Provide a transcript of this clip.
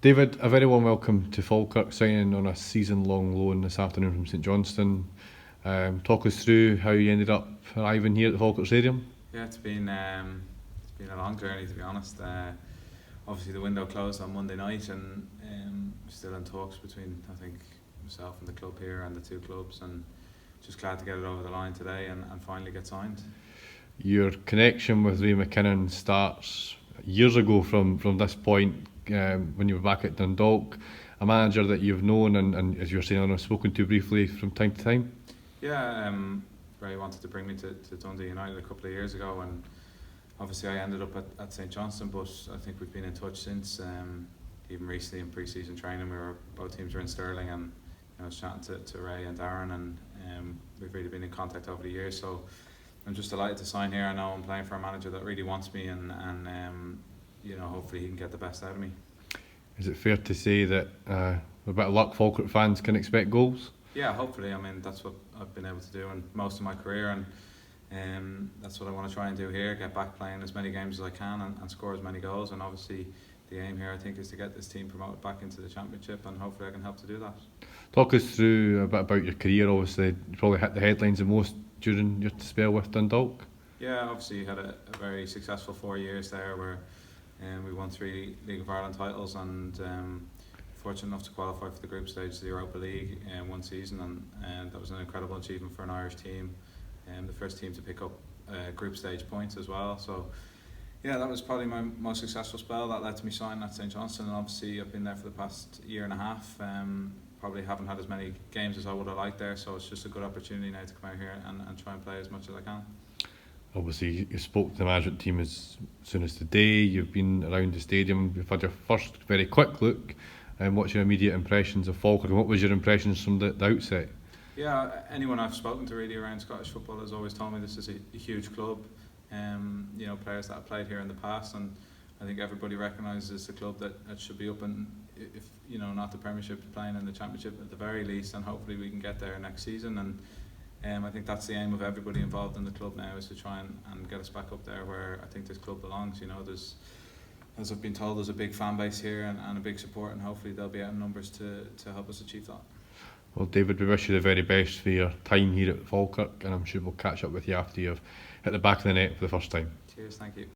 David, a very warm welcome to Falkirk, signing on a season-long loan this afternoon from St Johnstone. Talk us through how you ended up arriving here at the Falkirk Stadium. Yeah, it's been a long journey, to be honest. Obviously the window closed on Monday night, and still in talks between, I think, myself and the club here and the two clubs, and just glad to get it over the line today and finally get signed. Your connection with Ray McMillan starts years ago from this point, when you were back at Dundalk, a manager that you've known and as you were saying, I've spoken to briefly from time to time. Yeah, Ray wanted to bring me to Dundee United a couple of years ago, and obviously I ended up at St Johnstone, but I think we've been in touch since. Even recently in pre-season training, both teams were in Stirling, and I was chatting to Ray and Darren, and we've really been in contact over the years. So I'm just delighted to sign here. I know I'm playing for a manager that really wants me, and hopefully he can get the best out of me. Is it fair to say that with a bit of luck, Falkirk fans can expect goals? Yeah, hopefully. I mean, that's what I've been able to do in most of my career, and that's what I want to try and do here. Get back playing as many games as I can and score as many goals. And obviously, the aim here, I think, is to get this team promoted back into the Championship, and hopefully I can help to do that. Talk us through a bit about your career. Obviously, you probably hit the headlines the most during your spell with Dundalk. Yeah, obviously you had a very successful 4 years there where we won 3 League of Ireland titles, and fortunate enough to qualify for the group stage of the Europa League in one season, and that was an incredible achievement for an Irish team, and the first team to pick up group stage points as well. So yeah, that was probably my most successful spell. That led to me signing at St Johnstone, and obviously I've been there for the past year and a half. Probably haven't had as many games as I would have liked there, so it's just a good opportunity now to come out here and try and play as much as I can. Obviously, you spoke to the management team as soon as today. You've been around the stadium. You've had your first very quick look. And what's your immediate impressions of Falkirk? And what was your impressions from the outset? Yeah, anyone I've spoken to really around Scottish football has always told me this is a huge club. Players that have played here in the past, and I think everybody recognises the club that should be up in, if not the Premiership, playing in the Championship at the very least, and hopefully we can get there next season. And I think that's the aim of everybody involved in the club now, is to try and get us back up there where I think this club belongs. There's, as I've been told, there's a big fan base here and a big support, and hopefully they'll be out in numbers to help us achieve that. Well, David, we wish you the very best for your time here at Falkirk, and I'm sure we'll catch up with you after you've hit the back of the net for the first time. Cheers, thank you.